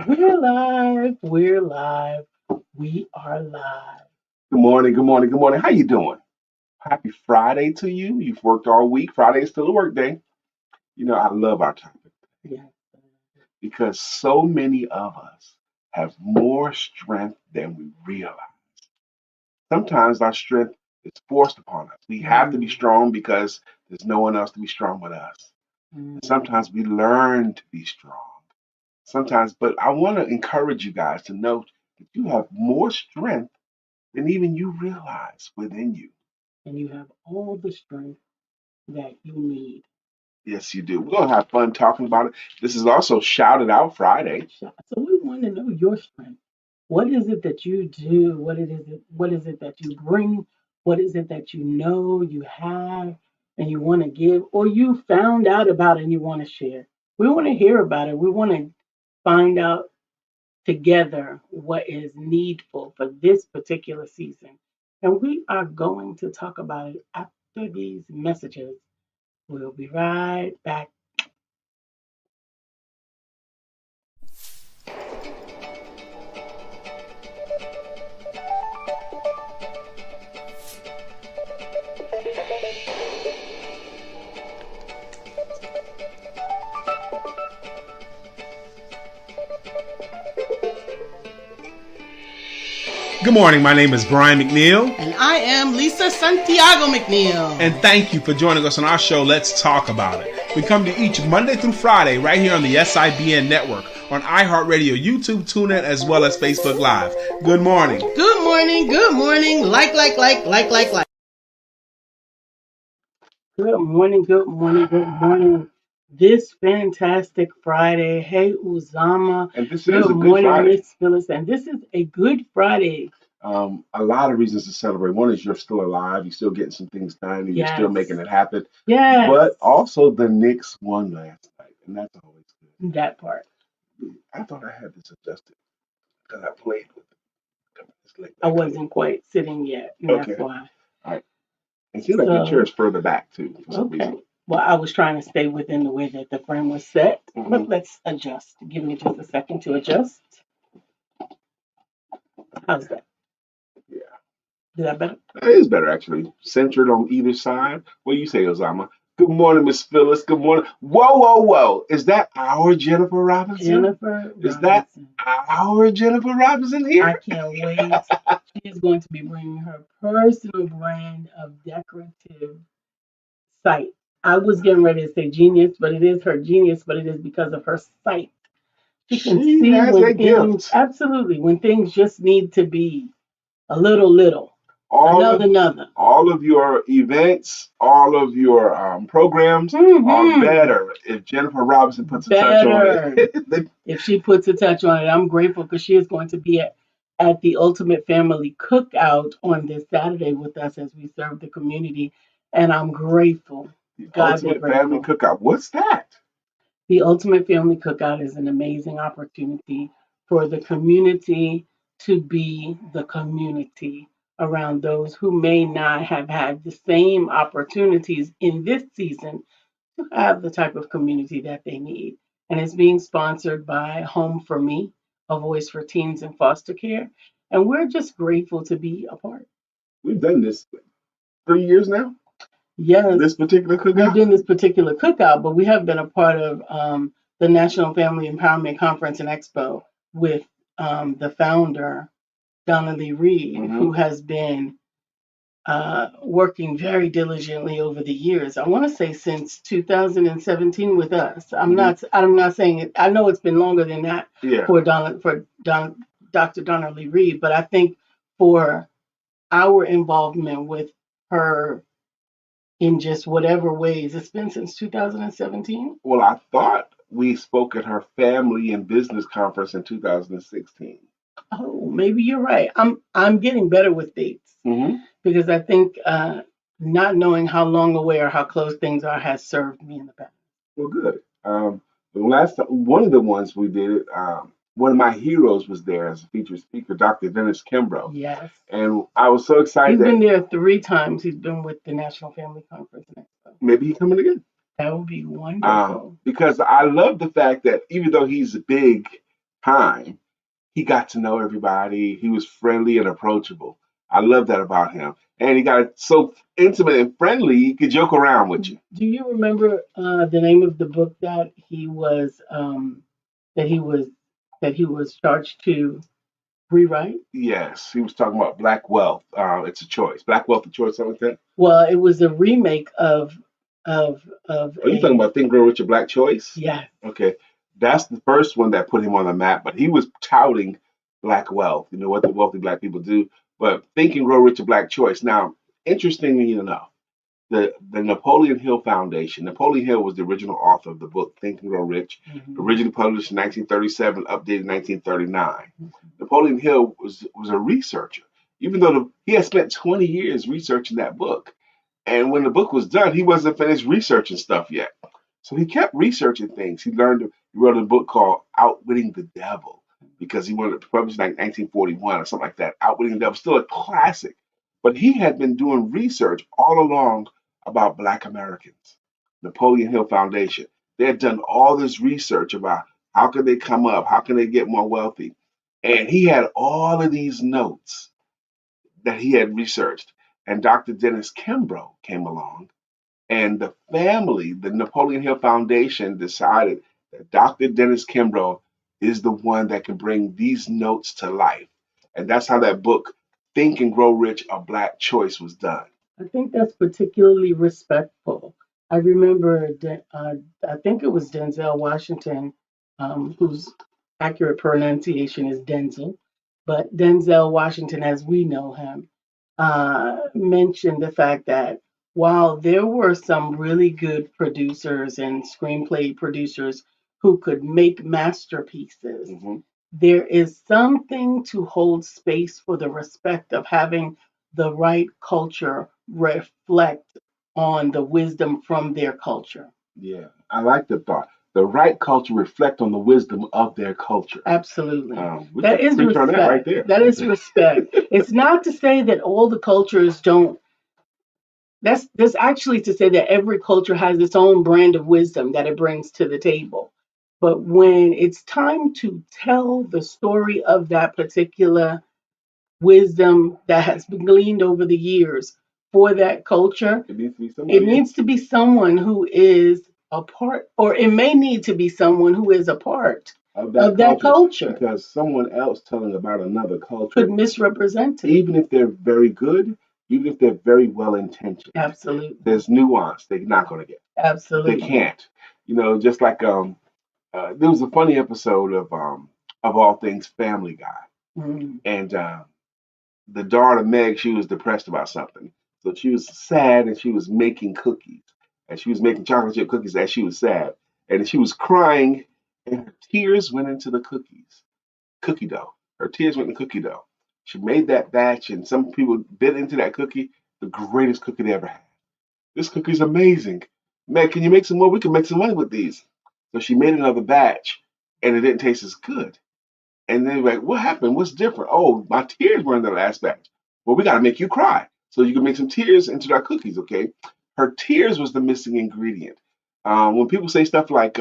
We're live. We're live. We are live. Good morning, good morning, good morning. How you doing? Happy Friday to you. You've worked all week. Friday is still a work day. I love our topic Yeah. because so many of us have more strength than we realize. Sometimes our strength is forced upon us. We have to be Mm, strong because there's no one else to be strong but us. And mm. sometimes we learn to be strong. Sometimes, but I want to encourage you guys to know that you have more strength than even you realize within you. And you have all the strength that you need. Yes, you do. We're gonna have fun talking about it. This is also Shout It Out Friday. So we want to know your strength. What is it that you do? What is it that you bring? What is it that you know you have and you want to give, or you found out about and you want to share? We want to hear about it. We want to find out together what is needful for this particular season. And we are going to talk about it after these messages. We'll be right back. Good morning. My name is Brian McNeill. And I am LisaSantiagoMcNeill. And thank you for joining us on our show, Let's Talk About It. We come to each Monday through Friday right here on the SIBN network, on iHeartRadio, YouTube, TuneIn, as well as Facebook Live. Good morning. Good morning. Good morning. Like. Good morning. Good morning. Good morning. This fantastic Friday. Hey, Uzama. And this is Good a good morning, Friday. Miss Phyllis. And this is a good Friday. A lot of reasons to celebrate. One is you're still alive, you're still getting some things done, and you're still Yes. making it happen. Yes. But also the Knicks won last night, and that's always good. That part. I thought I had this adjusted because I played with it. I wasn't quite sitting yet, and Okay. that's why. All right. It seems like your So, chair's further back too for some okay. reason. Well, I was trying to stay within the way that the frame was set, Mhm. but let's adjust. Give me just a second to adjust. How's that? Yeah. Is that better? That is better actually. Centered on either side. What do you say, Osama? Good morning, Miss Phyllis. Good morning. Whoa, whoa, whoa. Is that our Jennifer Robinson? Jennifer Is that Robinson. our Jennifer Robinson I here? can't wait. She is going to be bringing her personal brand of decorative site. I was getting ready to say genius, but it is her genius, but it is because of her site. She can She see has when a things, gift. absolutely, when things just need to be a little, All of another. all of your events, all of your programs are Mm-hmm. better if Jennifer Robinson puts a touch on Better. it. If she puts a touch on it, I'm grateful because she is going to be at the Ultimate Family Cookout on this Saturday with us as we serve the community. And I'm grateful. The God be Ultimate Family grateful. Cookout. What's that? The Ultimate Family Cookout is an amazing opportunity for the community to be the community around those who may not have had the same opportunities in this season to have the type of community that they need. And it's being sponsored by Home for Me, a voice for teens in foster care. And we're just grateful to be a part. We've done this 3 years now. Yes, This particular we've cookout. done this particular cookout, but we have been a part of the National Family Empowerment Conference and Expo with the founder, Donna Lee Reed, who has been working very diligently over the years. I want to say since 2017 with us. I'm not saying it. I know it's been longer than that Yeah. for Dr. Donna Lee Reed, but I think for our involvement with her in just whatever ways, it's been since 2017. Well, I thought we spoke at her family and business conference in 2016. Oh, maybe you're right. I'm getting better with dates Mm-hmm. because I think not knowing how long away or how close things are has served me in the past. Well, good. The last one of the ones we did, one of my heroes was there as a featured speaker, Dr. Dennis Kimbrough, Yes. and I was so excited He's been that there 3 times. He's been with the National Family Conference and Expo. maybe he's coming again. That would be wonderful. Because I love the fact that even though he's big time, he got to know everybody. He was friendly and approachable. I love that about him. And he got so intimate and friendly, he could joke around with you. Do you remember the name of the book that that he was that he was charged to rewrite? Yes, he was talking about black wealth. It's a choice. Black wealth, a choice, something like that. Well, it was a remake of Are you talking about Think Grow Rich, a Black Choice? yeah. Okay, that's the first one that put him on the map. But he was touting black wealth. You know what the wealthy black people do. But Think and Grow Rich, a Black Choice. Now, interestingly enough, the Napoleon Hill Foundation. Napoleon Hill was the original author of the book Think and Grow Rich, originally published in 1937, updated in 1939. Napoleon Hill was a researcher, even though he had spent 20 years researching that book. And when the book was done, he wasn't finished researching stuff yet. So he kept researching things. He wrote a book called Outwitting the Devil because he wanted to publish in like 1941 or something like that. Outwitting the Devil, still a classic. But he had been doing research all along about Black Americans. Napoleon Hill Foundation. They had done all this research about how can they come up, how can they get more wealthy. And he had all of these notes that he had researched. And Dr. Dennis Kimbrough came along, and the family, the Napoleon Hill Foundation, decided that Dr. Dennis Kimbrough is the one that can bring these notes to life. And that's how that book, Think and Grow Rich, A Black Choice, was done. I think that's particularly respectful. I remember, I think it was Denzel Washington, whose accurate pronunciation is Denzel, but Denzel Washington, as we know him, mentioned the fact that while there were some really good producers and screenplay producers who could make masterpieces, there is something to hold space for the respect of having the right culture reflect on the wisdom from their culture. Yeah, I like the thought. The right culture reflect on the wisdom of their culture. Absolutely. We That could is preach on respect. that right there. That is respect. It's not to say that all the cultures don't. That's actually to say that every culture has its own brand of wisdom that it brings to the table. But when it's time to tell the story of that particular wisdom that has been gleaned over the years for that culture, It needs to be it somebody needs to be someone who is a part, or it may need to be someone who is a part of of that culture, because someone else telling about another culture, could misrepresent it. even if they're very good, even if they're very well intentioned, Absolutely. there's nuance they're not going to get. They Absolutely. can't. You know, just like there was a funny episode of all things Family Guy, and the daughter Meg, she was depressed about something, so she was sad and she was making cookies, and she was making chocolate chip cookies as she was sad, and she was crying, and her tears went into the cookie dough. Her tears went in cookie dough. She made that batch, and some people bit into that cookie. The greatest cookie they ever had. This cookie's amazing. Meg, can you make some more? We can make some money with these. So she made another batch, and it didn't taste as good. And then like, what happened? What's different? Oh, my tears were in the last batch. Well, we got to make you cry. So you can make some tears into our cookies, okay? Her tears was the missing ingredient. When people say stuff like,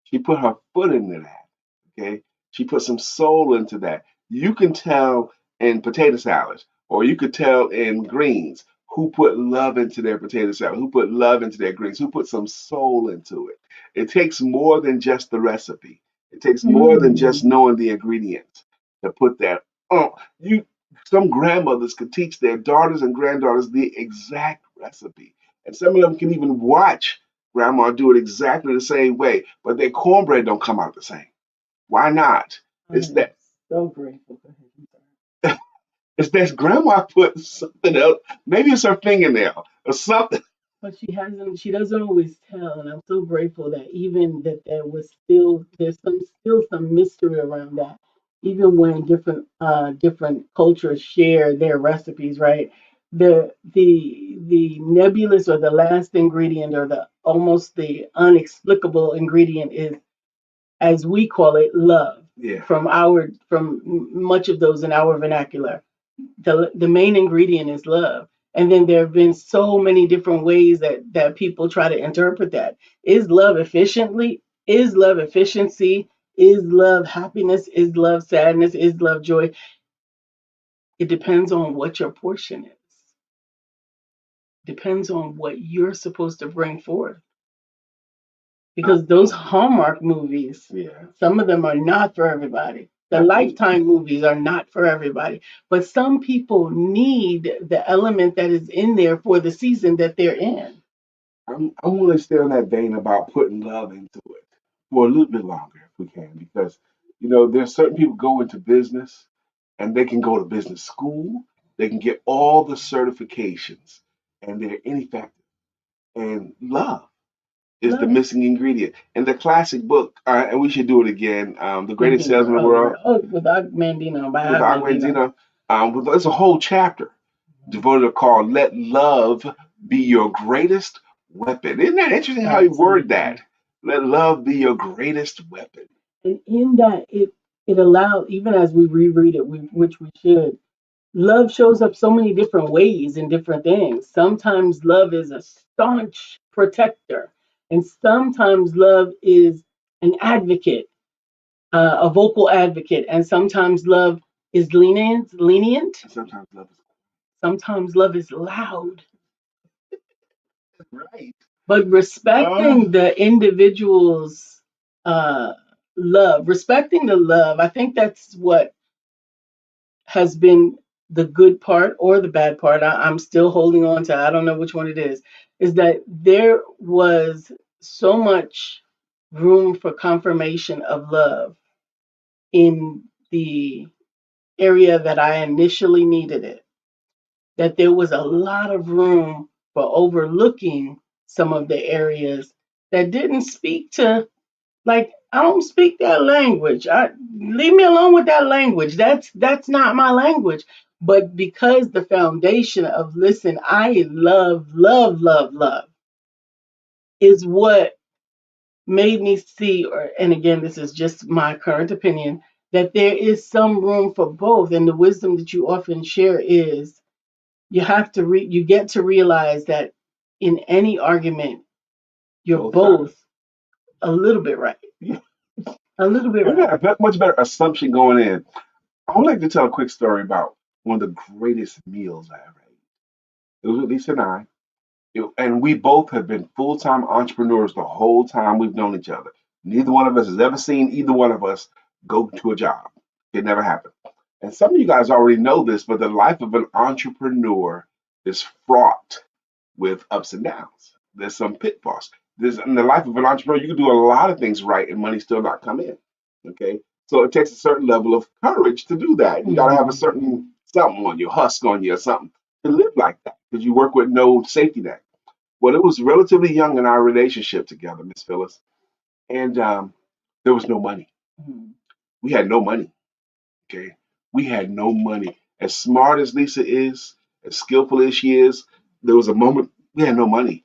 she put her foot into that, okay? She put some soul into that. You can tell in potato salads, or you could tell in greens who put love into their potato salad, who put love into their greens, who put some soul into it. It takes more than just the recipe. It takes more than just knowing the ingredients to put that. Oh, some grandmothers could teach their daughters and granddaughters the exact recipe. And some of them can even watch grandma do it exactly the same way, but their cornbread don't come out the same. Why not? It's that So grateful for him. it's that grandma put something else. Maybe it's her fingernail or something. But she doesn't always tell, and I'm so grateful that even that there's still some mystery around that. Even when different cultures share their recipes, right? The nebulous or the last ingredient or the almost the inexplicable ingredient is, as we call it, love. Yeah. From much of those in our vernacular, the main ingredient is love. And then there have been so many different ways that people try to interpret that. Is love efficiency? Is love happiness? Is love sadness? Is love joy? It depends on what your portion is. Depends on what you're supposed to bring forth. Because those Hallmark movies, some of them are not for everybody. The Lifetime movies are not for everybody. But some people need the element that is in there for the season that they're in. I'm going to stay on that vein about putting love into it for a little bit longer if we can, because there's certain people go into business and they can go to business school, they can get all the certifications, and they're ineffective. And love is the missing ingredient. And the classic book, and we should do it again, The Greatest Salesman in the World. Oh, with Mandino, by With Mandino. There's a whole chapter devoted called "Let Love Be Your Greatest Weapon." Isn't that interesting how you word that? Let love be your greatest weapon. And in that, it allows, even as we reread it, which we should, love shows up so many different ways in different things. Sometimes love is a staunch protector, and sometimes love is an advocate, a vocal advocate, and sometimes love is lenient. Sometimes love is loud. Right. But respecting the individual's respecting the love, I think that's what has been the good part or the bad part. I'm still holding on to, I don't know which one it is that there was so much room for confirmation of love in the area that I initially needed it, that there was a lot of room for overlooking some of the areas that didn't speak to, like, I don't speak that language. Leave me alone with that language. That's not my language. But because the foundation of listen, I love is what made me see, and again, this is just my current opinion, that there is some room for both. And the wisdom that you often share is you have to you get to realize that in any argument, you're both a little bit right. A little bit right. A much better assumption going in. I would like to tell a quick story about one of the greatest meals I ever ate. It was with Lisa and I. And we both have been full-time entrepreneurs the whole time we've known each other. Neither one of us has ever seen either one of us go to a job. It never happened. And some of you guys already know this, but the life of an entrepreneur is fraught with ups and downs. There's some pitfalls. In the life of an entrepreneur, you can do a lot of things right and money still not come in. Okay. So it takes a certain level of courage to do that. You got to have a certain something on you, husk on you or something to live like that because you work with no safety net. Well, it was relatively young in our relationship together, Miss Phyllis, and there was no money. We had no money. Okay. We had no money. As smart as Lisa is, as skillful as she is, there was a moment we had no money.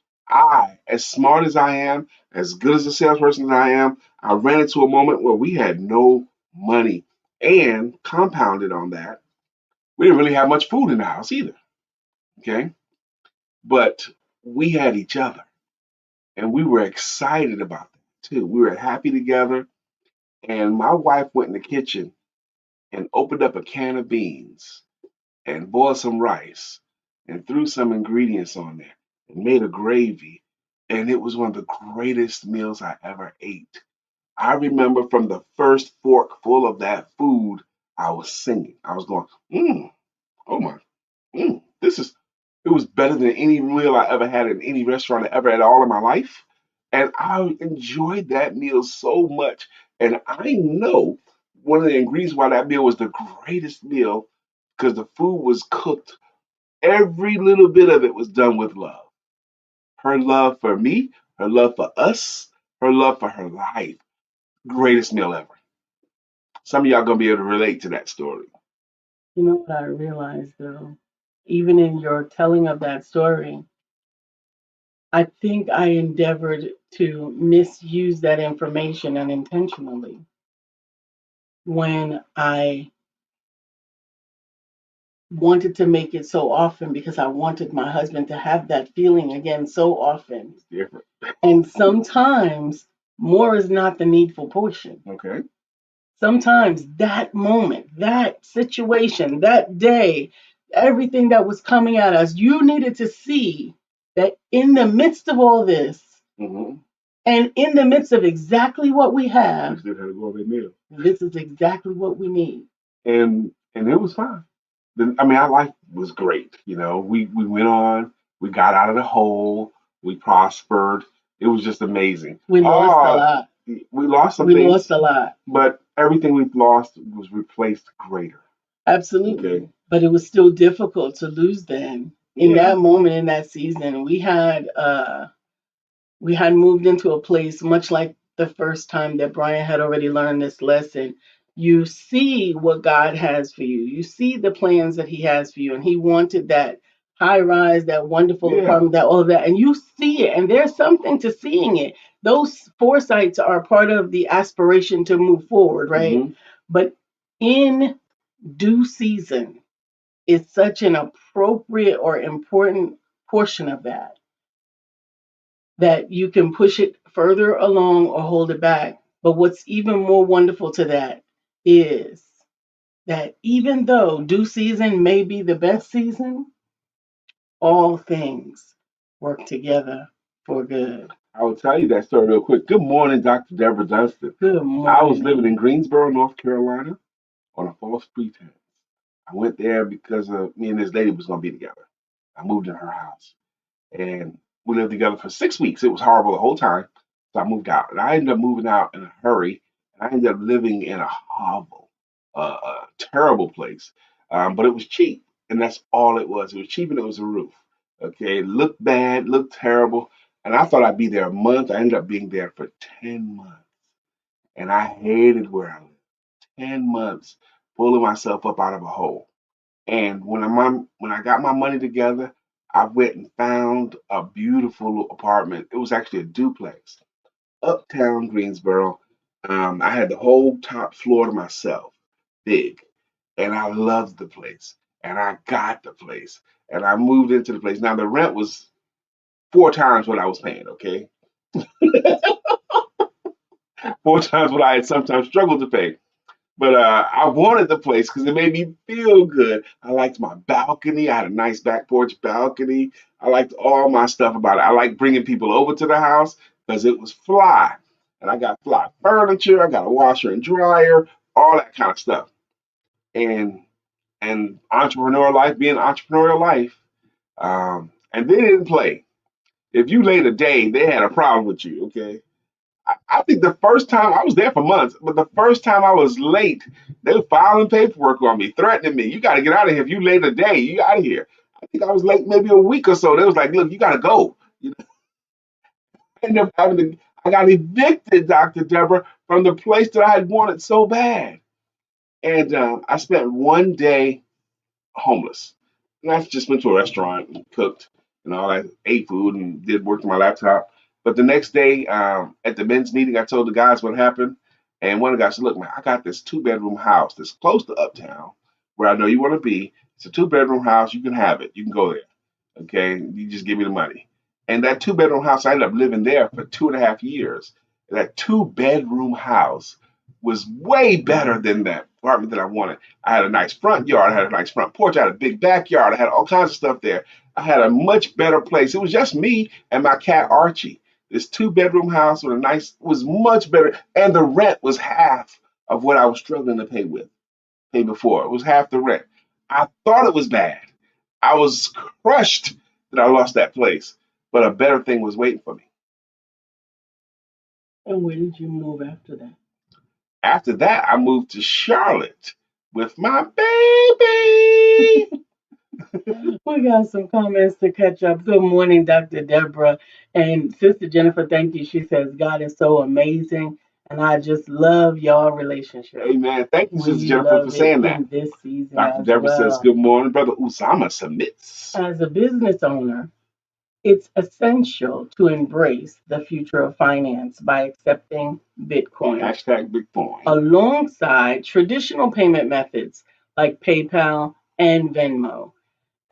As smart as I am, as good as a salesperson as I am, I ran into a moment where we had no money. And compounded on that, we didn't really have much food in the house either. Okay. But we had each other. And we were excited about that too. We were happy together. And my wife went in the kitchen and opened up a can of beans and boiled some rice and threw some ingredients on there and made a gravy. And it was one of the greatest meals I ever ate. I remember from the first fork full of that food, I was singing. I was going, oh my, it was better than any meal I ever had in any restaurant I ever had all of my life. And I enjoyed that meal so much. And I know one of the ingredients why that meal was the greatest meal because the food was cooked. Every little bit of it was done with love. Her love for me, her love for us, her love for her life. Greatest meal ever. Some of y'all gonna be able to relate to that story. You know what I realized though, even in your telling of that story, I think I endeavored to misuse that information unintentionally when I wanted to make it so often because I wanted my husband to have that feeling again so often. It's different. And sometimes more is not the needful portion. Okay. sometimes that moment, that situation, that day, everything that was coming at us, you needed to see that in the midst of all this, and in the midst of exactly what we have, still had a gourmet meal. This is exactly what we need. And it was fine. I mean, our life was great. You know, we went on, we got out of the hole, we prospered. It was just amazing. We lost a lot. We lost some We things, lost a lot. but everything we've lost was replaced greher. Absolutely. Okay. But it was still difficult to lose then. In that moment, in that season, we had moved into a place much like the first time that Brian had already learned this lesson. You see what God has for you. You see the plans that He has for you, and He wanted that high rise, that wonderful apartment, that all of that, and you see it. And there's something to seeing it. Those foresights are part of the aspiration to move forward, right? But in due season is such an appropriate or important portion of that you can push it further along or hold it back. But what's even more wonderful to that is that even though due season may be the best season, all things work together for good. I will tell you that story real quick. Good morning, Dr. Deborah Dunstan. Good morning. I was living in Greensboro, North Carolina on a false pretense. I went there because me and this lady was going to be together. I moved in her house. And we lived together for 6 weeks. It was horrible the whole time. So I moved out. And I ended up moving out in a hurry. And I ended up living in a hovel, a terrible place. But it was cheap. And that's all it was. It was cheap and it was a roof. Okay. It looked bad, looked terrible. And I thought I'd be there a month. I ended up being there for 10 months. And I hated where I lived. 10 months pulling myself up out of a hole. And when I got my money together, I went and found a beautiful apartment. It was actually a duplex, uptown Greensboro. I had the whole top floor to myself, big, and I loved the place. And I got the place, and I moved into the place. Now the rent was 4 times what I was paying. Okay, 4 times what I had sometimes struggled to pay. But I wanted the place because it made me feel good. I liked my balcony. I had a nice back porch balcony. I liked all my stuff about it. I liked bringing people over to the house because it was fly. And I got fly furniture. I got a washer and dryer, all that kind of stuff. And entrepreneurial life being entrepreneurial life. And they didn't play. If you late a day, they had a problem with you, okay? I think the first time I was there for months, but the first time I was late, they were filing paperwork on me, threatening me. You got to get out of here. If you late a day, you out of here. I think I was late maybe a week or so. They was like, look, you got to go. You know, I ended up I got evicted, Dr. Deborah, from the place that I had wanted so bad. And I spent one day homeless. And I just went to a restaurant and cooked and all that, ate food and did work on my laptop. But the next day at the men's meeting, I told the guys what happened. And one of the guys said, look, man, I got this 2-bedroom house that's close to Uptown where I know you want to be. It's a 2-bedroom house. You can have it. You can go there. Okay. You just give me the money. And that 2-bedroom house, I ended up living there for 2.5 years. That 2-bedroom house was way better than that apartment that I wanted. I had a nice front yard. I had a nice front porch. I had a big backyard. I had all kinds of stuff there. I had a much better place. It was just me and my cat Archie. This 2-bedroom house with a nice was much better, and the rent was half of what I was struggling to pay before. It was half the rent. I thought it was bad. I was crushed that I lost that place, but a better thing was waiting for me. And where did you move after that? After that, I moved to Charlotte with my baby. We got some comments to catch up. Good morning, Dr. Deborah. And Sister Jennifer, thank you. She says, God is so amazing. And I just love y'all relationship. Amen. Thank you, Sister Jennifer, for saying that. In this season Dr. Deborah says, good morning, Brother Usama submits. As a business owner, it's essential to embrace the future of finance by accepting Bitcoin. Hashtag Bitcoin. Alongside traditional payment methods like PayPal and Venmo.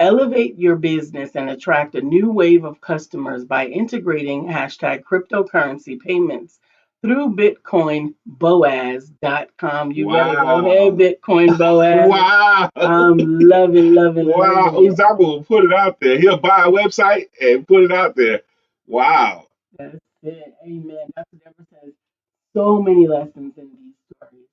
Elevate your business and attract a new wave of customers by integrating hashtag cryptocurrency payments through BitcoinBoaz.com. You better go Wow. ahead, Bitcoin Boaz. Wow. I'm loving, Wow. loving it. Uzama will put it out there. He'll buy a website and put it out there. Wow. That's it. Amen. Dr. Deborah says so many lessons in these stories.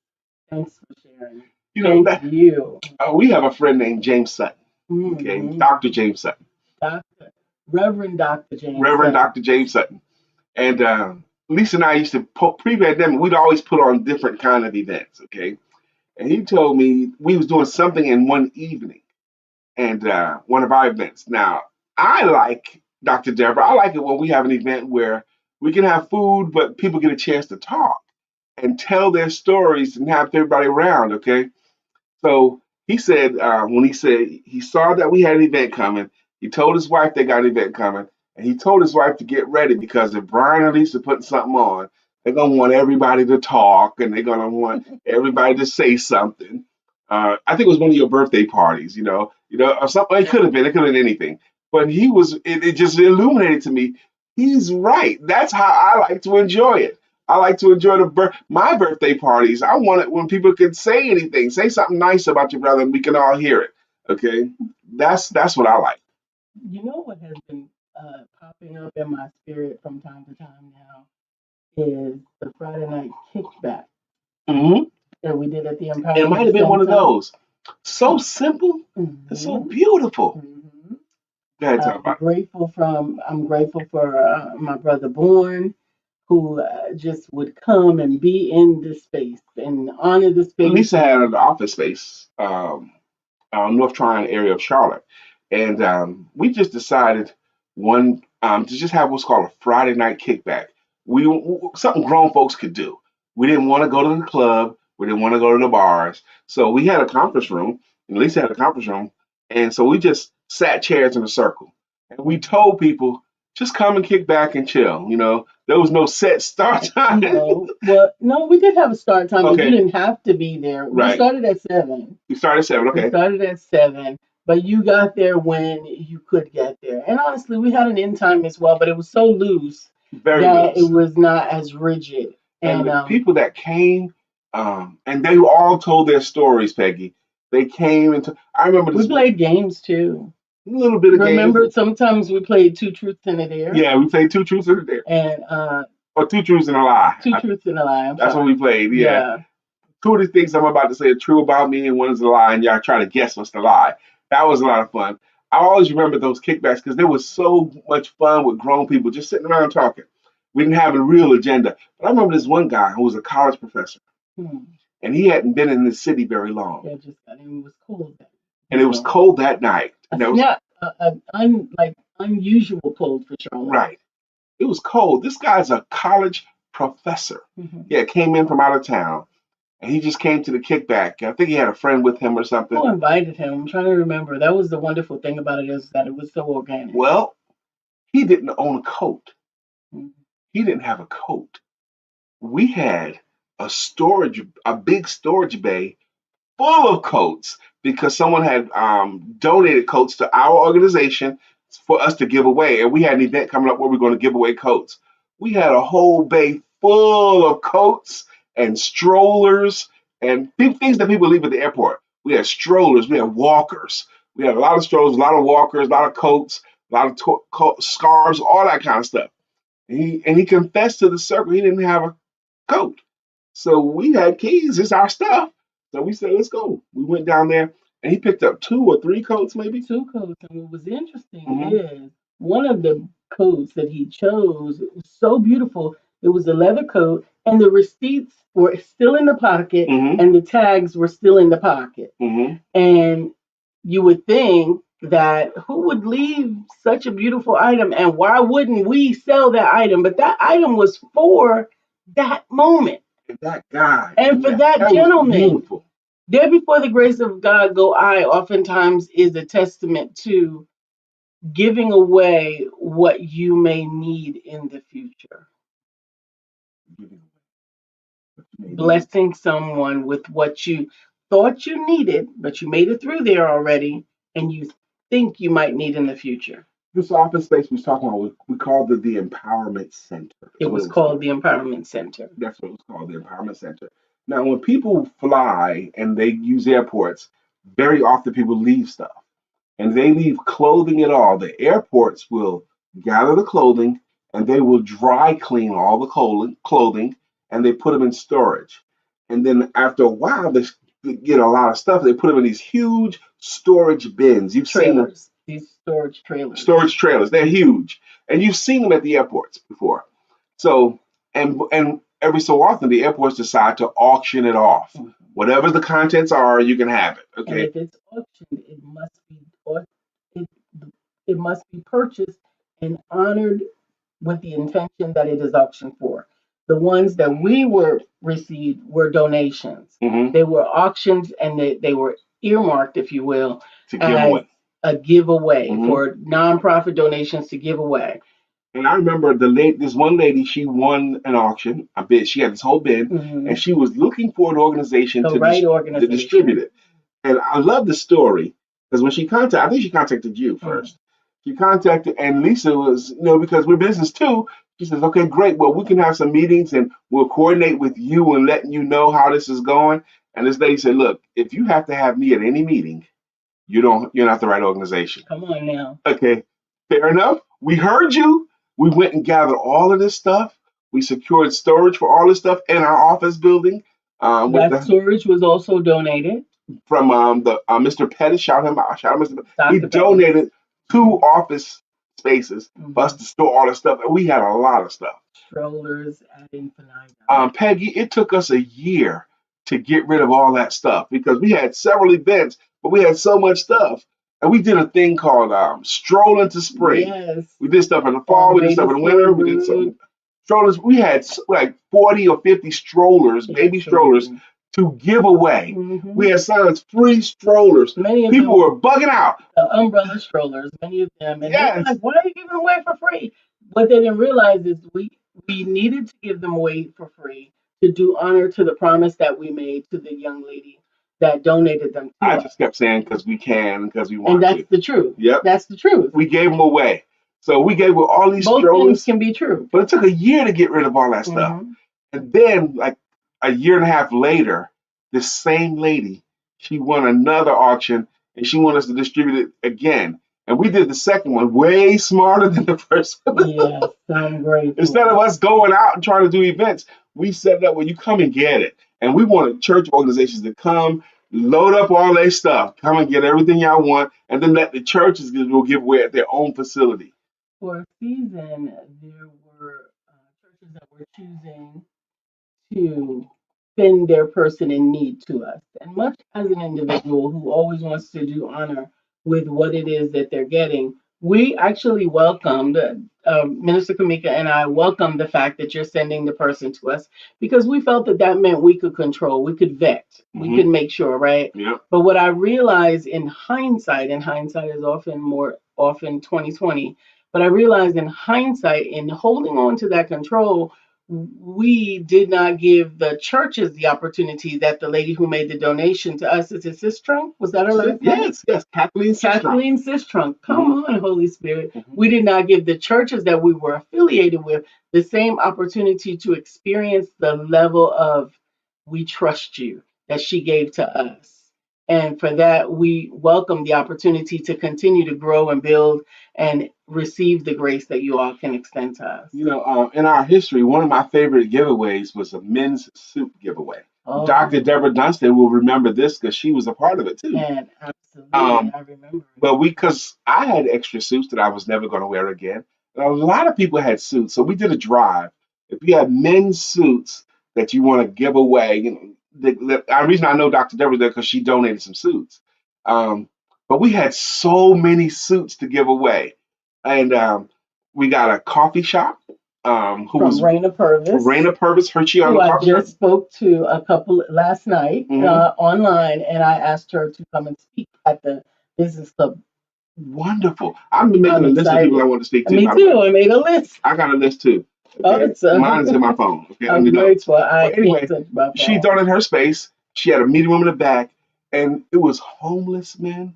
Thanks for sharing. You know, Thank you. we have a friend named James Sutton. Okay, Mhm. Dr. James Sutton. Reverend Dr. James Reverend Sutton. Dr. James Sutton. And Lisa and I used to, pre-pandemic, we'd always put on different kind of events, okay? And he told me we was doing something in one evening and one of our events. Now, I like, Dr. Deborah, I like it when we have an event where we can have food, but people get a chance to talk and tell their stories and have everybody around, okay? So he said, when he said he saw that we had an event coming, he told his wife they got an event coming, and he told his wife to get ready because if Brian and Lisa putting something on, they're gonna want everybody to talk and they're gonna want everybody to say something. I think it was one of your birthday parties, or something. It could have been anything. But it just illuminated to me. He's right. That's how I like to enjoy it. I like to enjoy my birthday parties. I want it when people can say anything, say something nice about your brother, and we can all hear it. Okay, that's what I like. You know what has been popping up in my spirit from time to time now is the Friday night kickback Mm-hmm. that we did at the Empire. It might have been one of those. So simple and so beautiful. Mm-hmm. Go ahead, talk about it. I'm grateful for my brother Born, who just would come and be in this space and honor the space. Lisa had an office space, North Tryon area of Charlotte, and we just decided to just have what's called a Friday night kickback. We something grown folks could do. We didn't want to go to the club. We didn't want to go to the bars. So we had a conference room, and Lisa had a conference room, and so we just sat chairs in a circle, and we told people just come and kick back and chill. There was no set start time. No, well, no, we did have a start time, but Okay. you didn't have to be there. We Right. started at 7. You started at 7, okay. We started at 7, but you got there when you could get there. And honestly, we had an end time as well, but it was so loose Very that loose. it was not as rigid. And the people that came, and they all told their stories, Peggy. They came into. I remember we played games too. A little bit of games. Remember, sometimes we played Two Truths and a Dare. Yeah, we played Two Truths and a Dare. And or Two Truths and a Lie. Two Truths and a Lie. That's what we played. Yeah. Two of the things I'm about to say are true about me, and one is a lie, and y'all try to guess what's the lie. That was a lot of fun. I always remember those kickbacks because there was so much fun with grown people just sitting around talking. We didn't have a real agenda. But I remember this one guy who was a college professor, and he hadn't been in the city very long. Yeah, it was cold. And it was cold that night. Unusual cold for Charlotte. Right. It was cold. This guy's a college professor. Mm-hmm. Yeah, came in from out of town. And he just came to the kickback. I think he had a friend with him or something. Who invited him? I'm trying to remember. That was the wonderful thing about it, is that it was so organic. Well, he didn't own a coat. Mm-hmm. He didn't have a coat. We had a big storage bay full of coats because someone had donated coats to our organization for us to give away. And we had an event coming up where we were going to give away coats. We had a whole bay full of coats and strollers and things that people leave at the airport. We had strollers, we had walkers. We had a lot of strollers, a lot of walkers, a lot of coats, a lot of scarves, all that kind of stuff. And he confessed to the circle he didn't have a coat. So we had keys, it's our stuff. So we said, let's go. We went down there and he picked up 2 or 3 coats, maybe. 2 coats. And what was interesting is one of the coats that he chose was so beautiful. It was a leather coat, and the receipts were still in the pocket, and the tags were still in the pocket. And you would think that who would leave such a beautiful item, and why wouldn't we sell that item? But that item was for that moment. That guy. And for that gentleman. There before the grace of God go I oftentimes is a testament to giving away what you may need in the future. Blessing someone with what you thought you needed, but you made it through there already, and you think you might need in the future. This office space we was talking about, we called it the Empowerment Center. It was called the Empowerment Center. That's what it was called, the Empowerment Center. Now, when people fly and they use airports, very often people leave stuff. And they leave clothing at all. The airports will gather the clothing and they will dry clean all the clothing and they put them in storage. And then after a while, they get a lot of stuff. They put them in these huge storage bins. You've seen them. These storage trailers. Storage trailers. They're huge. And you've seen them at the airports before. So, and every so often, the airports decide to auction it off. Mm-hmm. Whatever the contents are, you can have it. Okay. And if it's auctioned, it must be purchased and honored with the intention that it is auctioned for. The ones that we received were donations. Mm-hmm. They were auctioned and they were earmarked, if you will, to give away. A giveaway mm-hmm. for nonprofit donations to give away. And I remember this one lady, she won an auction, a bid. She had this whole bin, mm-hmm. and she was looking for an organization to distribute it. And I love the story because when I think she contacted you first. Mm-hmm. She contacted, and Lisa was, because we're business too. She says, okay, great. Well, we can have some meetings and we'll coordinate with you and letting you know how this is going. And this lady said, look, if you have to have me at any meeting, you're not the right organization. Come on now. Okay, fair enough. We heard you. We went and gathered all of this stuff. We secured storage for all this stuff in our office building. Storage was also donated from Mr. Pettis. Shout him out. Shout out, Mr. Pettis. He donated 2 office spaces mm-hmm. for us to store all this stuff, and we had a lot of stuff. Strollers ad infinitum. Peggy, it took us a year to get rid of all that stuff because we had several events, but we had so much stuff. And we did a thing called Stroll into Spring. Yes. We did stuff in the fall, we did stuff in the winter, we did some strollers. We had like 40 or 50 strollers, baby strollers, to give away. Mm-hmm. We had signs, free strollers. Many of people were bugging out. The umbrella strollers, many of them. And yes. They're like, why are you giving away for free? What they didn't realize is we needed to give them away for free to do honor to the promise that we made to the young lady that donated them to us. Just kept saying because we want to. And that's the truth. Yep. That's the truth. We gave them away. So we gave away all these Both strollers. Things can be true. But it took a year to get rid of all that stuff. Mm-hmm. And then like a year and a half later, this same lady, she won another auction and she wanted us to distribute it again. And we did the second one way smarter than the first one. Yes, I'm grateful. Instead of us going out and trying to do events, we set it up where you come and get it. And we wanted church organizations to come, load up all their stuff, come and get everything y'all want, and then let the churches will give away at their own facility. For a season, there were churches that were choosing to send their person in need to us. And much as an individual who always wants to do honor with what it is that they're getting, we actually welcomed, Minister Kamika and I welcomed the fact that you're sending the person to us because we felt that meant we could control, we could vet, mm-hmm. we could make sure, right? Yep. But what I realized in hindsight is often 2020, but I realized in hindsight, in holding on to that control, we did not give the churches the opportunity that the lady who made the donation to us, is it Sistrunk? Was that her last name? Yes, Kathleen Sistrunk. Come mm-hmm. on, Holy Spirit. Mm-hmm. We did not give the churches that we were affiliated with the same opportunity to experience the level of we trust you that she gave to us. And for that, we welcome the opportunity to continue to grow and build and receive the grace that you all can extend to us. In our history, one of my favorite giveaways was a men's suit giveaway. Oh. Dr. Deborah Dunstan will remember this because she was a part of it too. And absolutely, I remember. Well, because I had extra suits that I was never going to wear again. And a lot of people had suits, so we did a drive. If you have men's suits that you want to give away, the reason I know Dr. Deborah there because she donated some suits. But we had so many suits to give away. And we got a coffee shop from Raina Purvis. I just spoke to a couple last night mm-hmm. Online, and I asked her to come and speak at the business club. Wonderful. I'm making a list of people I want to speak to. Me too. I made a list. I got a list too. Okay? Mine is in my phone. Okay, I'm grateful. Anyway, she donated her space. She had a meeting room in the back, and it was homeless men,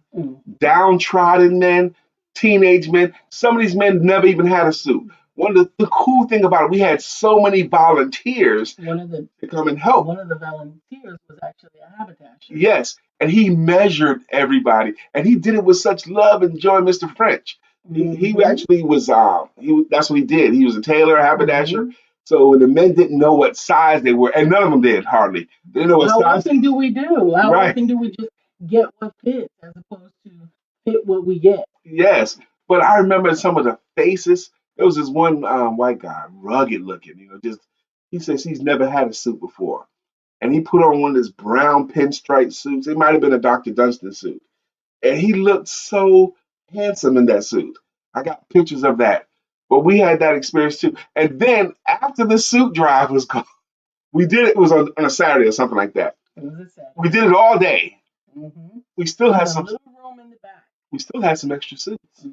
downtrodden men, teenage men. Some of these men never even had a suit. One of the cool thing about it, we had so many volunteers to come and help. One of the volunteers was actually a haberdasher. Yes, and he measured everybody, and he did it with such love and joy, Mr. French. He actually was that's what he did. He was a tailor, a haberdasher. So when the men didn't know what size they were, and none of them did hardly. They didn't know what size. How often do we do? How often do we just get what fits as opposed to fit what we get? Yes, but I remember some of the faces. There was this one white guy, rugged looking. He says he's never had a suit before, and he put on one of his brown pinstripe suits. It might have been a Dr. Dunstan suit, and he looked so handsome in that suit. I got pictures of that. But we had that experience too. And then after the suit drive was gone, we did it. It was on a Saturday or something like that. It was a Saturday. We did it all day. We still had some little room in the back. We still had some extra suits.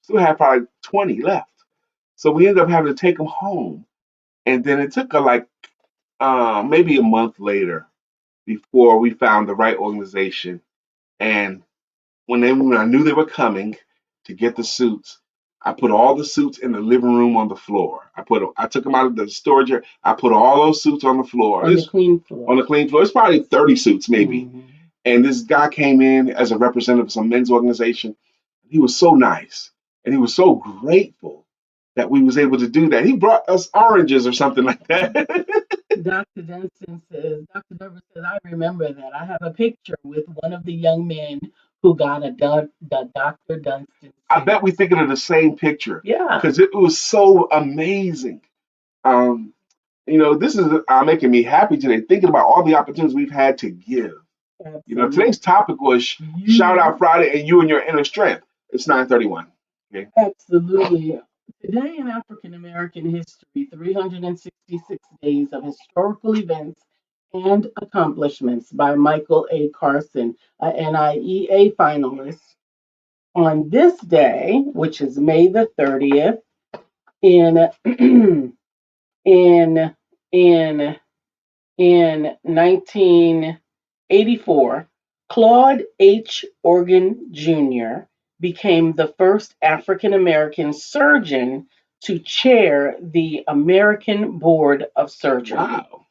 Still had probably 20 left. So we ended up having to take them home. And then it took maybe a month later before we found the right organization. And when I knew they were coming to get the suits, I put all the suits in the living room on the floor. I took them out of the storage area. I put all those suits on the floor. On the clean floor. On the clean floor. It's probably 30 suits maybe. And this guy came in as a representative of some men's organization. He was so nice. And he was so grateful that we was able to do that. He brought us oranges or something like that. Dr. Dunstan says, Dr. Deborah says, I remember that. I have a picture with one of the young men who got the Dr. Dunstan suit. I bet we're thinking of the same picture. Yeah. Because it was so amazing. This is making me happy today, thinking about all the opportunities we've had to give. Absolutely. Today's topic was Shout Out Friday and You and Your Inner Strength. It's 9:31. Okay. Absolutely. Today in African American history, 366 days of historical events and accomplishments by Michael A. Carson, a NIEA finalist. On this day, which is May the 30th, in 1984, Claude H. Organ Jr. became the first African American surgeon to chair the American Board of Surgery. Wow.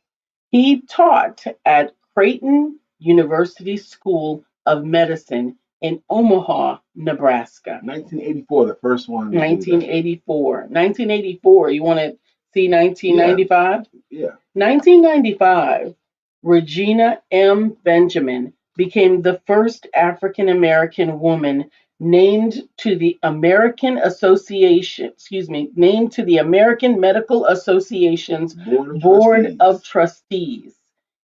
He taught at Creighton University School of Medicine in Omaha, Nebraska. 1984, the first one. 1984. 1984. You want to see 1995? Yeah. 1995, Regina M. Benjamin became the first African American woman named to the American Medical Association's Board of Trustees.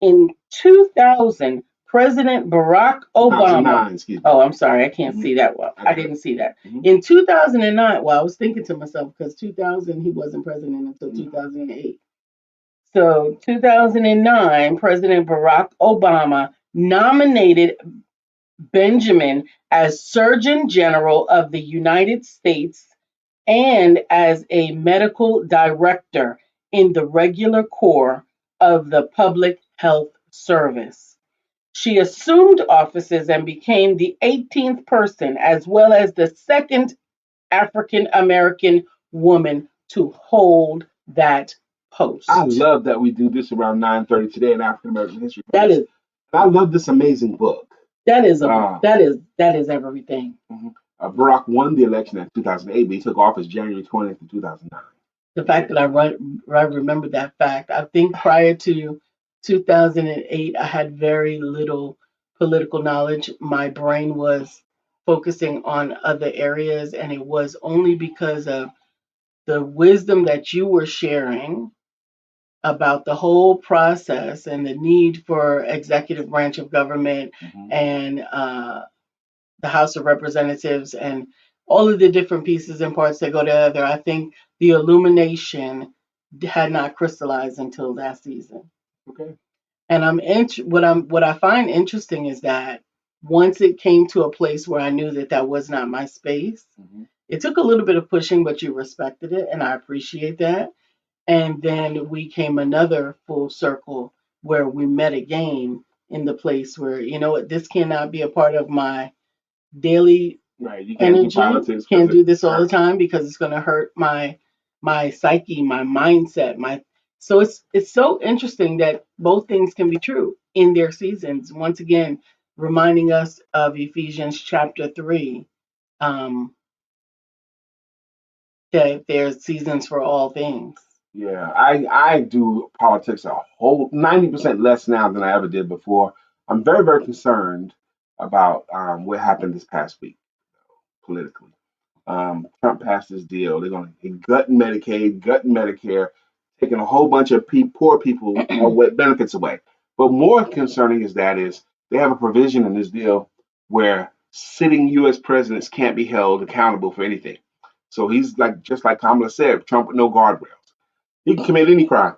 In 2000, President Barack Obama. I'm sorry, I can't see that well. I didn't see that. In 2009, I was thinking to myself, because 2000, he wasn't president until 2008. So 2009, President Barack Obama nominated Benjamin as Surgeon General of the United States and as a medical director in the regular corps of the Public Health Service. She assumed offices and became the 18th person, as well as the second African American woman to hold that post. I love that we do this around 9:30 today in African American history. I love this amazing book. That is everything. Barack won the election in 2008, but he took office January 20th, 2009. The fact that I remember that fact, I think prior to 2008, I had very little political knowledge. My brain was focusing on other areas, and it was only because of the wisdom that you were sharing about the whole process and the need for executive branch of government and the House of Representatives and all of the different pieces and parts that go together. I think the illumination had not crystallized until that season. Okay. And what I find interesting is that once it came to a place where I knew that was not my space, it took a little bit of pushing, but you respected it, and I appreciate that. And then we came another full circle where we met again in the place where, this cannot be a part of my daily Right. You can't do politics. Can't do this all the time because it's going to hurt my psyche, my mindset, my. So it's so interesting that both things can be true in their seasons. Once again, reminding us of Ephesians chapter 3, um, that there's seasons for all things. Yeah, I do politics a whole 90% less now than I ever did before. I'm very, very concerned about what happened this past week politically. Trump passed this deal. They're going to gut Medicaid, gut Medicare, taking a whole bunch of poor people benefits away. But more concerning is they have a provision in this deal where sitting U.S. presidents can't be held accountable for anything. So he's like, just like Kamala said, Trump with no guardrails. He can commit any crime.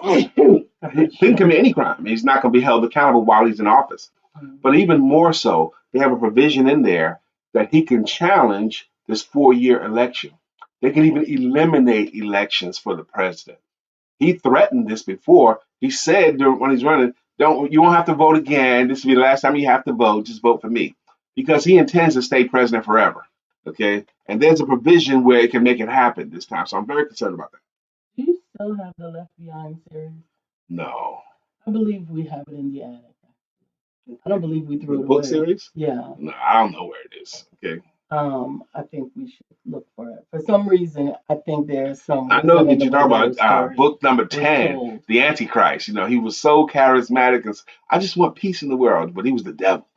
He can commit any crime. He's not going to be held accountable while he's in office. But even more so, they have a provision in there that he can challenge this 4-year election. They can even eliminate elections for the president. He threatened this before. He said when he's running, you won't have to vote again. This will be the last time you have to vote. Just vote for me. Because he intends to stay president forever. Okay? And there's a provision where it can make it happen this time. So I'm very concerned about that. Do you still have the Left Behind series? No. I believe we have it in the attic. I don't believe we threw The it book away. series? Yeah. No, I don't know where it is. Okay. I think we should look for it. For some reason, I think there's some. I know that you're talking about book number 10, The Antichrist. You know, he was so charismatic. And I just want peace in the world, but he was the devil.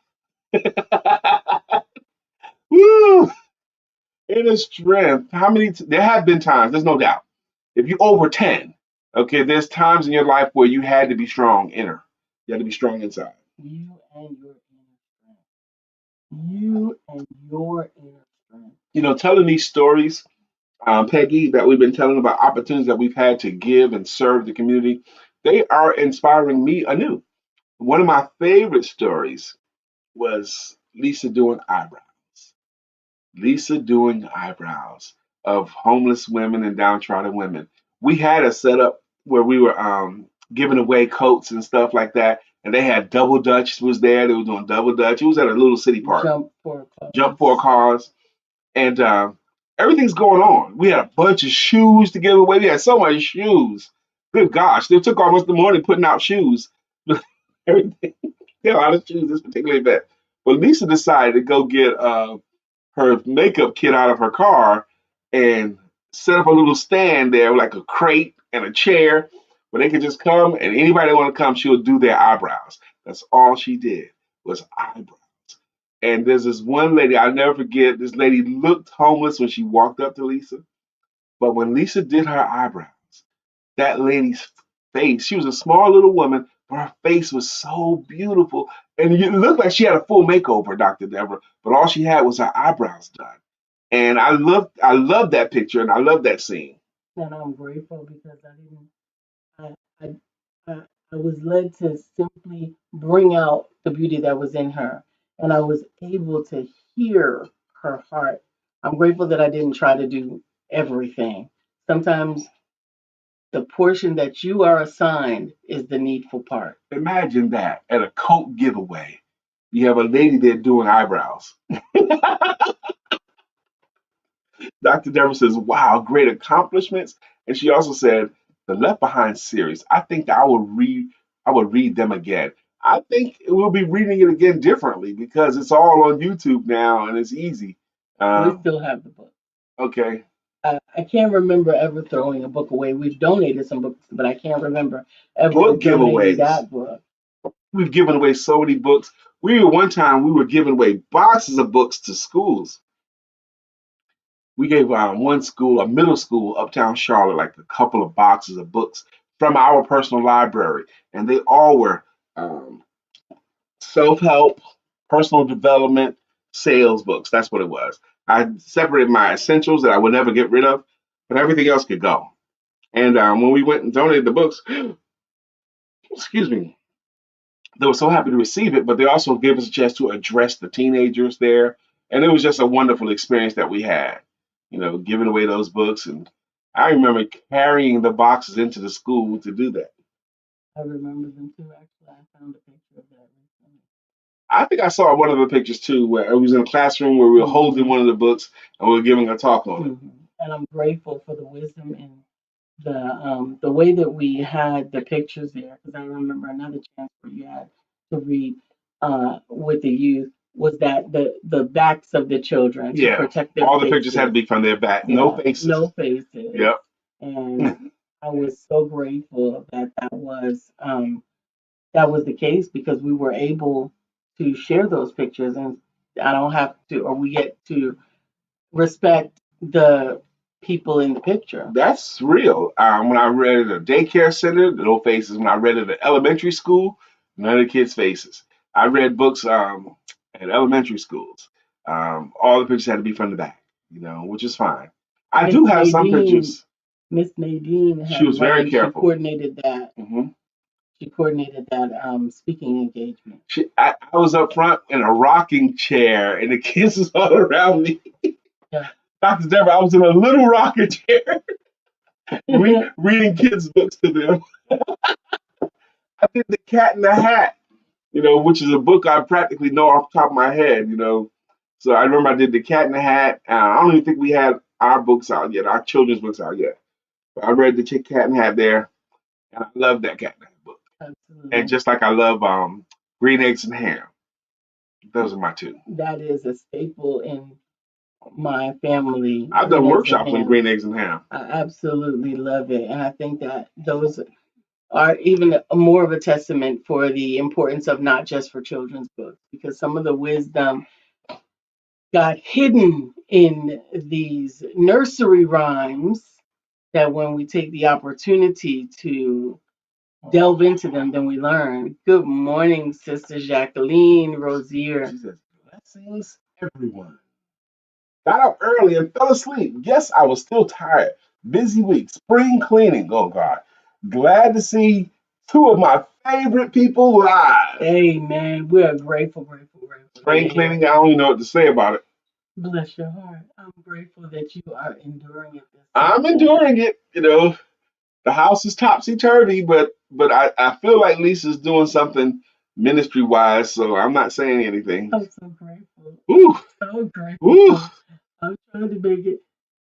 Woo! Inner strength. How many? There have been times, there's no doubt. If you over 10, okay, there's times in your life where you had to be strong inner. You had to be strong inside. You and your inner strength. You and your inner strength. You know, telling these stories, Peggy, that we've been telling about opportunities that we've had to give and serve the community, they are inspiring me anew. One of my favorite stories was Lisa doing eyebrows. Lisa doing eyebrows of homeless women and downtrodden women. We had a setup where we were giving away coats and stuff like that, and they had double dutch was there. They were doing double dutch. It was at a little city park. Jump for cars, and everything's going on. We had a bunch of shoes to give away. We had so much shoes. Good gosh, they took almost the morning putting out shoes. Everything. There are a lot of shoes this particular event. But Lisa decided to go get her makeup kit out of her car and set up a little stand there, like a crate and a chair, where they could just come and anybody that want to come, she'll do their eyebrows. That's all she did was eyebrows. And there's this one lady, I'll never forget, this lady looked homeless when she walked up to Lisa. But when Lisa did her eyebrows, that lady's face, she was a small little woman, but her face was so beautiful. And it looked like she had a full makeover, Dr. Deborah, but all she had was her eyebrows done. And I love that picture and I love that scene. And I'm grateful because I was led to simply bring out the beauty that was in her, and I was able to hear her heart. I'm grateful that I didn't try to do everything. Sometimes the portion that you are assigned is the needful part. Imagine that at a coat giveaway. You have a lady there doing eyebrows. Dr. Deborah says, wow, great accomplishments. And she also said, the Left Behind series, I think I would read them again. I think we'll be reading it again differently because it's all on YouTube now and it's easy. We still have the book. Okay. I can't remember ever throwing a book away. We've donated some books, but I can't remember ever book donating giveaways. That book. We've given away so many books. One time we were giving away boxes of books to schools. We gave one school, a middle school, uptown Charlotte, like a couple of boxes of books from our personal library, and they all were self-help, personal development, sales books. That's what it was. I separated my essentials that I would never get rid of, but everything else could go. And when we went and donated the books, excuse me, they were so happy to receive it, but they also gave us a chance to address the teenagers there. And it was just a wonderful experience that we had, giving away those books. And I remember carrying the boxes into the school to do that. I remember them too. Actually, I found a picture of that recently. I think I saw one of the pictures too, where it was in a classroom where we were holding one of the books and we were giving a talk on it. And I'm grateful for the wisdom and the way that we had the pictures there, because I remember another chance where you had to read with the youth was that the backs of the children to protect their all the faces. pictures had to be from their back, no faces. No faces. Yep. And I was so grateful that that was the case, because we were able to share those pictures, and I don't have to, or we get to respect the people in the picture. That's real. When I read at a daycare center, no faces. When I read at an elementary school, none of the kids' faces. I read books at elementary schools. All the pictures had to be from the back, which is fine. I do have some pictures. Miss Nadine, she was very careful. She coordinated that. She coordinated that speaking engagement. I was up front in a rocking chair, and the kids was all around me. Yeah. Dr. Deborah, I was in a little rocking chair reading kids' books to them. I did The Cat in the Hat, which is a book I practically know off the top of my head, So I remember I did The Cat in the Hat. I don't even think we had our books out yet, our children's books out yet. But I read The Cat in the Hat there, and I love that Cat in the Hat book. Absolutely. And just like I love Green Eggs and Ham. Those are my two. That is a staple in my family. I've done workshops on Green Eggs and Ham. I absolutely love it. And I think that those are even more of a testament for the importance of not just for children's books, because some of the wisdom got hidden in these nursery rhymes that when we take the opportunity to delve into them, then we learn. Good morning, Sister Jacqueline Rosier. She says, blessings, everyone. Got up early and fell asleep. Yes, I was still tired. Busy week, spring cleaning. Oh, God. Glad to see two of my favorite people live. Amen. We are grateful. Spring cleaning, I don't even know what to say about it. Bless your heart. I'm grateful that you are enduring it. I'm enduring it. The house is topsy-turvy, but I feel like Lisa's doing something ministry-wise, so I'm not saying anything. I'm so grateful. Ooh. So grateful. Ooh. I'm trying to make it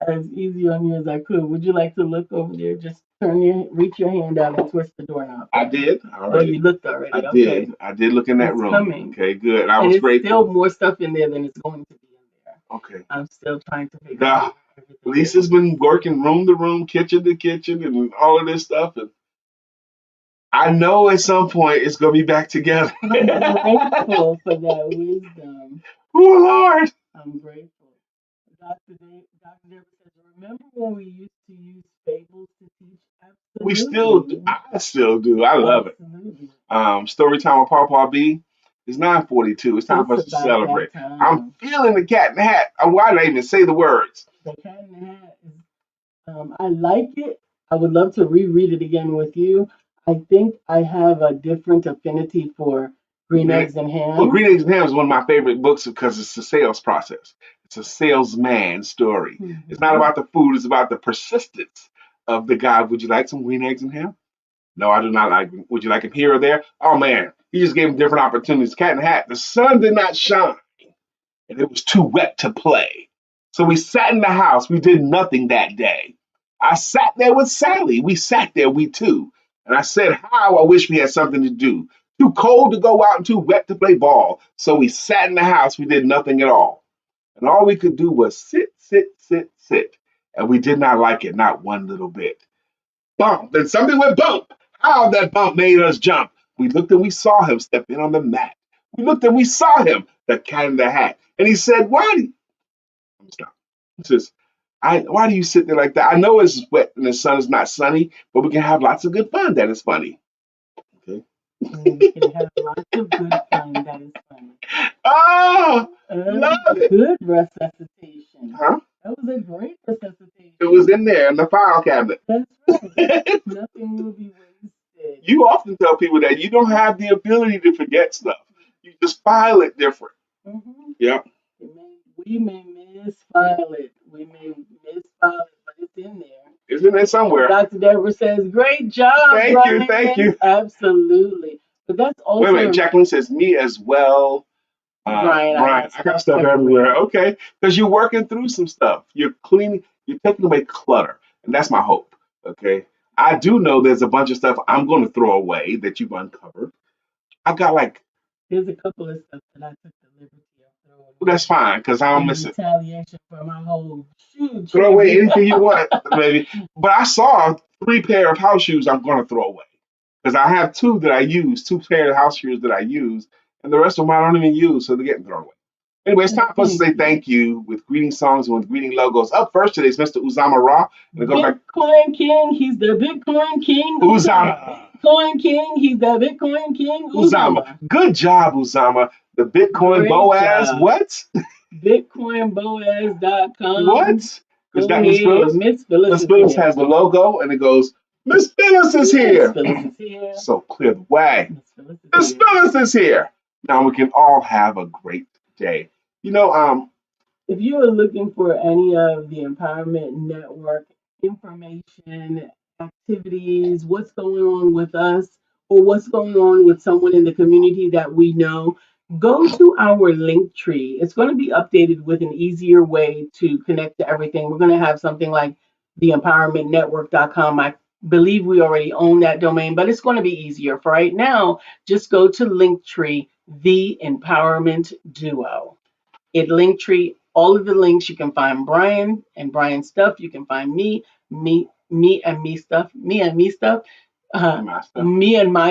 as easy on you as I could. Would you like to look over there? Just reach your hand out and twist the doorknob. I did already. Oh, you looked already. I Okay. did. I did look in that room. Coming. Okay, good. I was grateful. There's still more stuff in there than it's going to be in there. Okay. I'm still trying to figure out everything. Lisa's been working room to room, kitchen to kitchen, and all of this stuff. And I know at some point it's going to be back together. I'm grateful for that wisdom. Oh, Lord. I'm grateful. Dr. Deborah says, remember when we used to use fables to teach? Absolutely. We still do. I still do. I love it. Storytime with Papa B is 9:42. It's time for us to celebrate. I'm feeling the Cat in the Hat. Why did I even say the words? The Cat in the Hat is, I like it. I would love to reread it again with you. I think I have a different affinity for Green Eggs and Ham. Well, Green Eggs and Ham is one of my favorite books because it's a sales process. It's a salesman story. Mm-hmm. It's not about the food. It's about the persistence of the guy. Would you like some green eggs and ham? No, I do not like them. Would you like them here or there? Oh, man. He just gave him different opportunities. Cat in the Hat. The sun did not shine, and it was too wet to play. So we sat in the house. We did nothing that day. I sat there with Sally. We sat there, we two. And I said, how I wish we had something to do. Too cold to go out and too wet to play ball. So we sat in the house. We did nothing at all. And all we could do was sit. And we did not like it, not one little bit. Bump. And something went bump. How that bump made us jump. We looked and we saw him step in on the mat. We looked and we saw him, the Cat in the Hat. And he said, why do you... Stop. He says, why do you sit there like that? I know it's wet and the sun is not sunny, but we can have lots of good fun. That is funny. Okay. We can have lots of good fun. That is funny. Oh, love it. Good resuscitation. Huh? That was a great resuscitation. It was in there in the file cabinet. That's right. Nothing will be wasted. You often tell people that you don't have the ability to forget stuff. You just file it different. Mm-hmm. Yep. We may misfile it. We may misfile it, but it's in there. It's in there somewhere. Dr. Deborah says, great job. Thank you. Absolutely. But that's also... Wait a minute. Jacqueline says, me as well. Brian, Brian, I got stuff everywhere. Okay, because you're working through some stuff. You're cleaning. You're taking away clutter, and that's my hope. Okay, I do know there's a bunch of stuff I'm going to throw away that you've uncovered. I got like There's a couple of stuff that I took the liberty of throwing that's fine because I don't in miss it. retaliation for my whole shoe Throw away trip. anything you want, baby. But I saw 3 pair of house shoes I'm going to throw away because I have 2 that I use, 2 pairs of house shoes that I use, and the rest of them I don't even use, so they're getting thrown away. Anyway, it's time for us to say thank you with greeting songs and with greeting logos. Up first today is Mr. Uzama Ra, and it goes like Bitcoin King, he's the Bitcoin King. Uzama. Bitcoin King, he's the Bitcoin King. Uzama. Good job, Uzama. The Bitcoin Great Boaz. job. What? BitcoinBoaz.com. What? Go that Miss ahead. Phyllis? Miss Phyllis Miss is Phyllis here. has the logo, and it goes, Miss Phyllis is here. Miss Phyllis is here. So clear the way. Miss Phyllis is Miss here. Phyllis is here. Now we can all have a great day. You know, If you are looking for any of the Empowerment Network information, activities, what's going on with us, or what's going on with someone in the community that we know, go to our link tree. It's going to be updated with an easier way to connect to everything. We're going to have something like theempowermentnetwork.com. I believe we already own that domain, but it's going to be easier. For right now, just go to Linktree, The Empowerment Duo. It Linktree all of the links. You can find Brian and Brian's stuff. You can find me and me stuff, me and my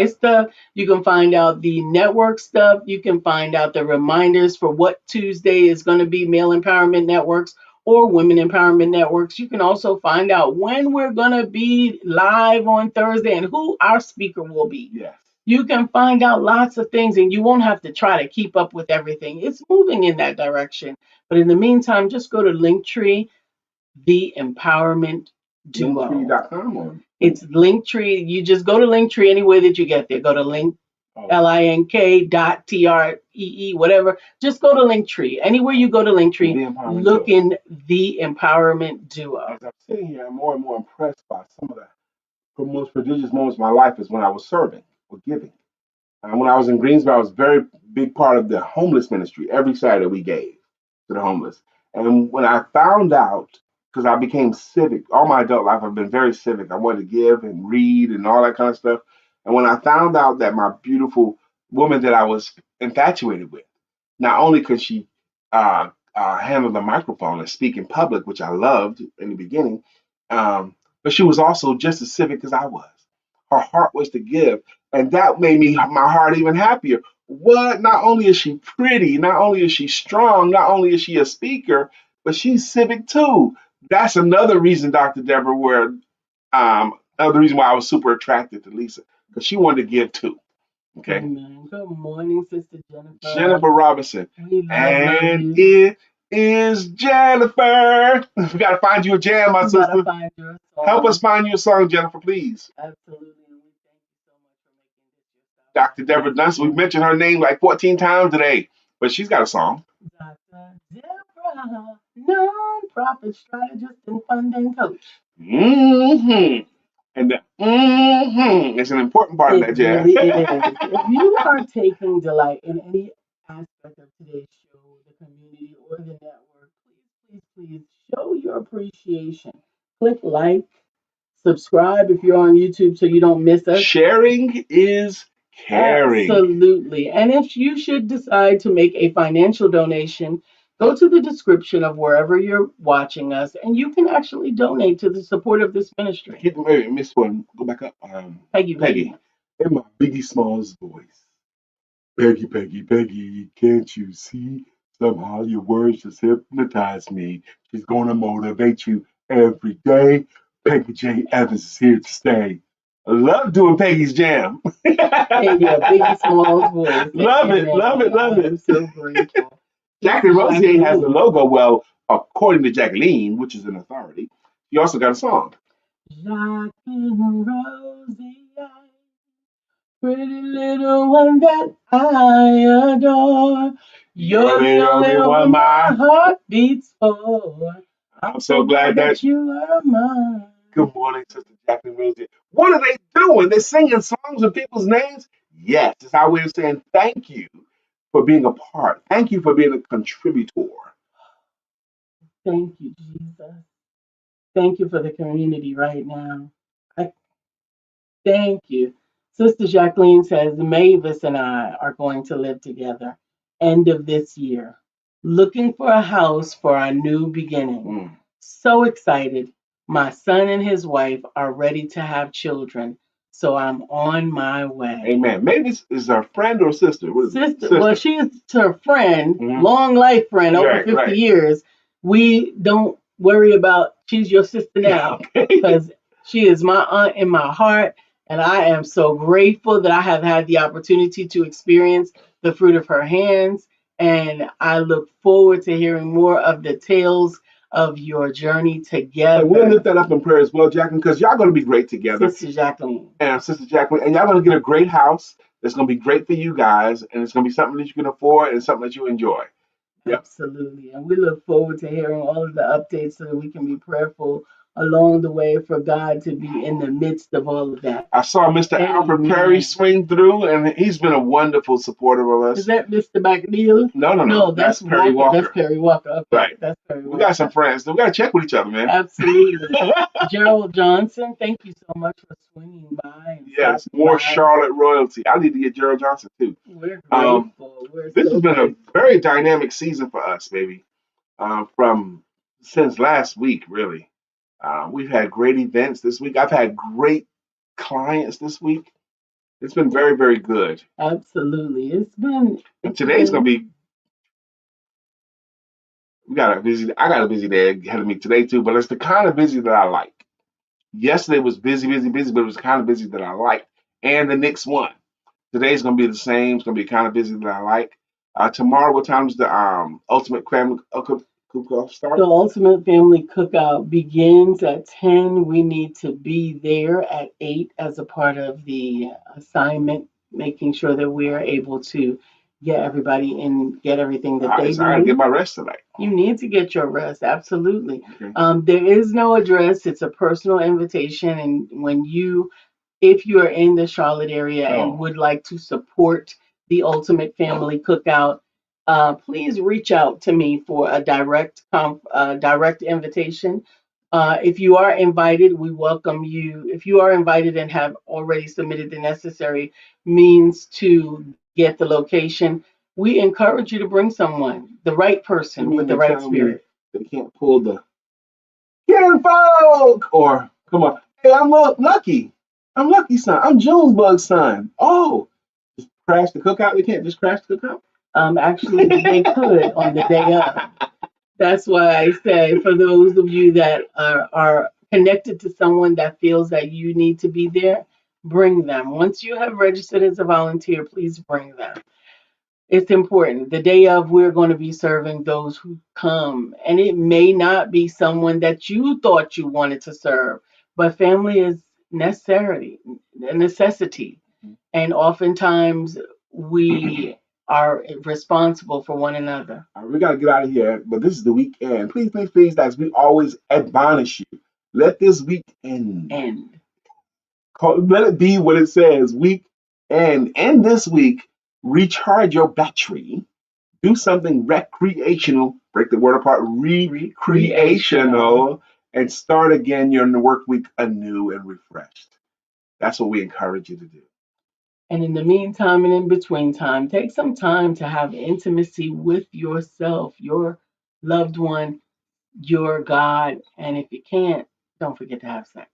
stuff. You can find out the network stuff. You can find out the reminders for what Tuesday is going to be male empowerment networks or women empowerment networks. You can also find out when we're going to be live on Thursday and who our speaker will be. yes. You can find out lots of things and you won't have to try to keep up with everything. It's moving in that direction. But in the meantime, just go to Linktree, The Empowerment Duo. Linktree.com. It's Linktree. You just go to Linktree any way that you get there. Go to link, link.tree, whatever. Just go to Linktree. Anywhere you go to Linktree, look in The Empowerment Duo. As I'm sitting here, I'm more and more impressed by some of the most prodigious moments of my life is when I was serving or giving. When I was in Greensboro, I was a very big part of the homeless ministry. Every Saturday we gave to the homeless. And when I found out, because I became civic, all my adult life I've been very civic. I wanted to give and read and all that kind of stuff. And when I found out that my beautiful woman that I was infatuated with, not only could she handle the microphone and speak in public, which I loved in the beginning, but she was also just as civic as I was. Her heart was to give, and that made my heart even happier. What? Not only is she pretty, not only is she strong, not only is she a speaker, but she's civic too. That's another reason, Dr. Deborah, where another reason why I was super attracted to Lisa, because she wanted to give too. Okay. Amen. Good morning, Sister Jennifer. Jennifer Robinson. And it is Jennifer. We got to find you a jam, my sister. Help us find you a song, Jennifer, please. Absolutely. Dr. Deborah Dunson. We've mentioned her name like 14 times today, but she's got a song. Dr. Deborah, non-profit strategist and funding coach. Mm-hmm. And the it's an important part of that jam. Really is. If you are taking delight in any aspect of today's show, the community, or the network, please show your appreciation. Click like, subscribe if you're on YouTube so you don't miss us. Sharing is caring. Absolutely. And if you should decide to make a financial donation, go to the description of wherever you're watching us, and you can actually donate to the support of this ministry. Wait, miss one. Go back up. Peggy. In my Biggie Smalls voice. Peggy, can't you see? Somehow your words just hypnotize me. She's going to motivate you every day. Peggy J. Evans is here to stay. I love doing Peggy's jam. In your Biggie Smalls voice. Love it. I'm so grateful. Jacqueline Rosier has the logo. Well, according to Jacqueline, which is an authority, she also got a song. Jacqueline Rosier, pretty little one that I adore. You're the only one my heart beats for. I'm so glad that you are mine. Good morning, Sister Jacqueline Rosier. What are they doing? They're singing songs with people's names? Yes, it's our way of saying thank you for being a part. Thank you for being a contributor. Thank you, Jesus. Thank you for the community right now. I thank you. Sister Jacqueline says Mavis and I are going to live together end of this year. Looking for a house for our new beginning. So excited. My son and his wife are ready to have children. So I'm on my way. Amen. Mavis is our friend or sister? What is it? Sister. Well, she's her friend, long life friend, over 50 years. We don't worry about she's your sister now because she is my aunt in my heart. And I am so grateful that I have had the opportunity to experience the fruit of her hands. And I look forward to hearing more of the tales of your journey together. And we'll lift that up in prayer as well, Jacqueline, because y'all going to be great together. Sister Jacqueline. And Sister Jacqueline. And y'all going to get a great house that's going to be great for you guys. And it's going to be something that you can afford and something that you enjoy. Yep. Absolutely. And we look forward to hearing all of the updates so that we can be prayerful along the way for God to be in the midst of all of that. I saw Mr. Alfred Perry swing through, and he's been a wonderful supporter of us. Is that Mr. McNeill? No. That's Perry Walker. That's Perry Walker. Okay. Right. That's Perry Walker. We got some friends. We got to check with each other, man. Absolutely. Gerald Johnson, thank you so much for swinging by. Yes, more Charlotte royalty. I need to get Gerald Johnson, too. We're grateful. This has been a very dynamic season for us, baby. Since last week, really. We've had great events this week. I've had great clients this week. It's been very, very good. Absolutely. It's been. Today's going to be. I got a busy day ahead of me today, too, but it's the kind of busy that I like. Yesterday was busy, but it was the kind of busy that I like. And the next one. Today's going to be the same. It's going to be kind of busy that I like. Tomorrow, what time is the Ultimate Family Cookout start? The Ultimate Family Cookout begins at 10. We need to be there at 8 as a part of the assignment, making sure that we are able to get everybody in, get everything that they need. I got to get my rest tonight. You need to get your rest, absolutely. Okay. There is no address. It's a personal invitation. And if you are in the Charlotte area and would like to support the Ultimate Family Cookout, please reach out to me for a direct invitation. If you are invited, we welcome you. If you are invited and have already submitted the necessary means to get the location, we encourage you to bring someone, the right person with the right spirit. They can't pull the kinfolk or come on. Hey, I'm Lucky. I'm Lucky son. I'm Jonesbug's son. Oh, just crash the cookout. They can't just crash the cookout. Actually, they could on the day of. That's why I say for those of you that are connected to someone that feels that you need to be there, bring them. Once you have registered as a volunteer, please bring them. It's important. The day of, we're going to be serving those who come. And it may not be someone that you thought you wanted to serve, but family is a necessity. And oftentimes we are responsible for one another. We got to get out of here, but this is the weekend. Please, as we always admonish you, let this week end. Let it be what it says, week end. And this week, recharge your battery. Do something recreational. Break the word apart. Recreational. And start again your work week anew and refreshed. That's what we encourage you to do. And in the meantime and in between time, take some time to have intimacy with yourself, your loved one, your God. And if you can't, don't forget to have sex.